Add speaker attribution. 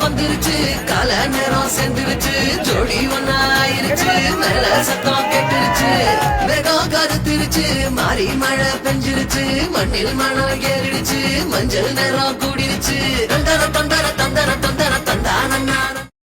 Speaker 1: வந்துருச்சு கால நேரம் சேர்ந்துருச்சு ஜோடி ஒன்னா ஆயிருச்சு மேல சத்தம் கெட்டுருச்சு வேகம் கருத்துருச்சு மாறி மழை பெஞ்சிருச்சு மண்ணில் மணம் ஏறிடுச்சு மஞ்சள் நேரம் கூடிருச்சு தந்தர தந்தர தந்தர தந்தர தந்தான